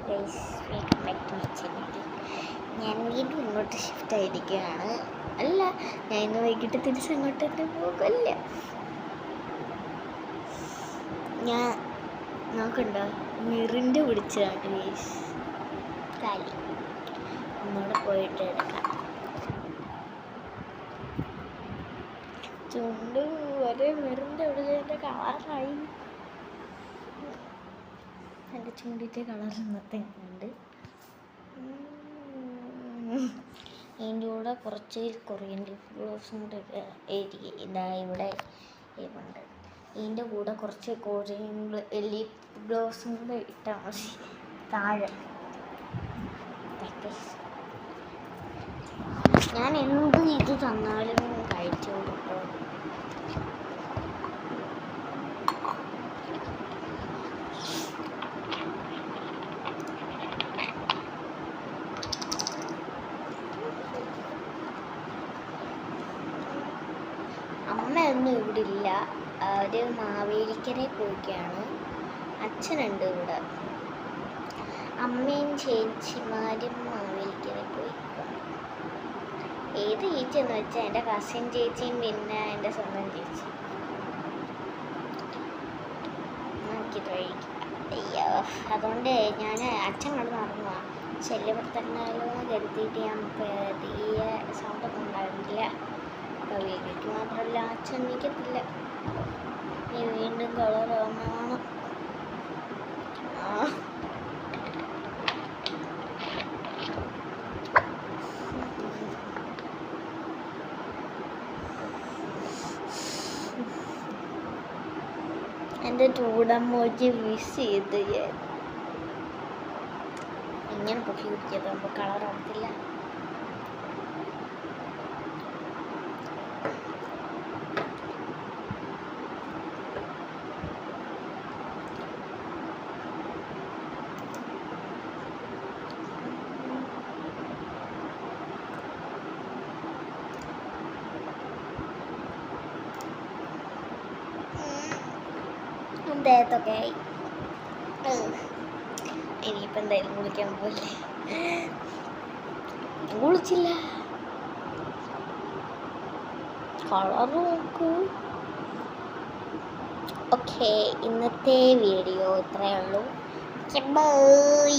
Guys, welcome back to my channel. ഞാൻ വീണ്ടും ഇങ്ങോട്ട് ഷിഫ്റ്റ് ആയിരിക്കുകയാണ്. അല്ല, ഞാൻ ഇന്ന് വൈകിട്ട് തിരിച്ചങ്ങോട്ട് തന്നെ പോകല്ല. ഞാൻ നോക്കണ്ടോ, മിറിൻ്റെ പിടിച്ചതാണ് ഗൈസ്. കാലി ഒന്നുകൂടെ പോയിട്ട് എടുക്കാം. ചുണ്ട് ഒരേ മിറിൻ്റെ പിടിച്ചതിൻ്റെ കളറായി. എൻ്റെ ചൂണ്ടിൻ്റെ കളർ ഇന്നത്തെ ഉണ്ട്. ഇതിൻ്റെ കൂടെ കുറച്ച് കൊറിയൻ ലിപ് ഗ്ലോസും കൂടെ ഇതാ ഇവിടെ ഉണ്ട്. ഇതിൻ്റെ കൂടെ കുറച്ച് കൊറിയൻ ലിപ് ഗ്ലോസും കൂടെ ഇട്ടാൽ മതി താഴെ. ഞാൻ എന്ത് ഇത് തന്നാലും കഴിച്ചു കൊടുക്കും. അമ്മയൊന്നും ഇവിടെ ഇല്ല, അവർ മാവേലിക്കരെ പോയിക്കാണ്. അച്ഛനുണ്ട് ഇവിടെ. അമ്മയും ചേച്ചിമാരും മാവേലിക്കരെ പോയിക്കാണ്. ഏത് ചേച്ചിയെന്ന് വെച്ചാൽ എൻ്റെ കസിൻ ചേച്ചിയും പിന്നെ എൻ്റെ സ്വന്തം ചേച്ചി. നോക്കിയിട്ട് കഴിക്കും. അയ്യോ, അതുകൊണ്ട് ഞാൻ അച്ഛൻ കടന്ന് ഇറങ്ങുക. ശല്യപ്പെടുത്തണ്ടാലോ എന്ന് കരുതിയിട്ട് ഞാൻ പെരിയ സൗണ്ടൊന്നും ഉണ്ടായിരുന്നില്ല. വീട്ടിലേക്ക് മാത്രമല്ല, അച്ഛൻ നിൽക്കത്തില്ല. നീ വീണ്ടും കളറാണ്. എൻ്റെ ചൂടമ്മോക്ക് വിഷ് ചെയ്ത് ഞാൻ ഇങ്ങനെ പൊക്കി കുടിക്കാതാകുമ്പോൾ കളറാകത്തില്ല. ദേഹത്തൊക്കെ ആയി. ഇനിയിപ്പോൾ എന്തായാലും കുളിക്കാൻ പോയില്ലേ? കുളിച്ചില്ല. കളർ നോക്കൂ. ഓക്കെ, ഇന്നത്തെ വീഡിയോ ഇത്രയേ ഉള്ളൂ. ബൈ.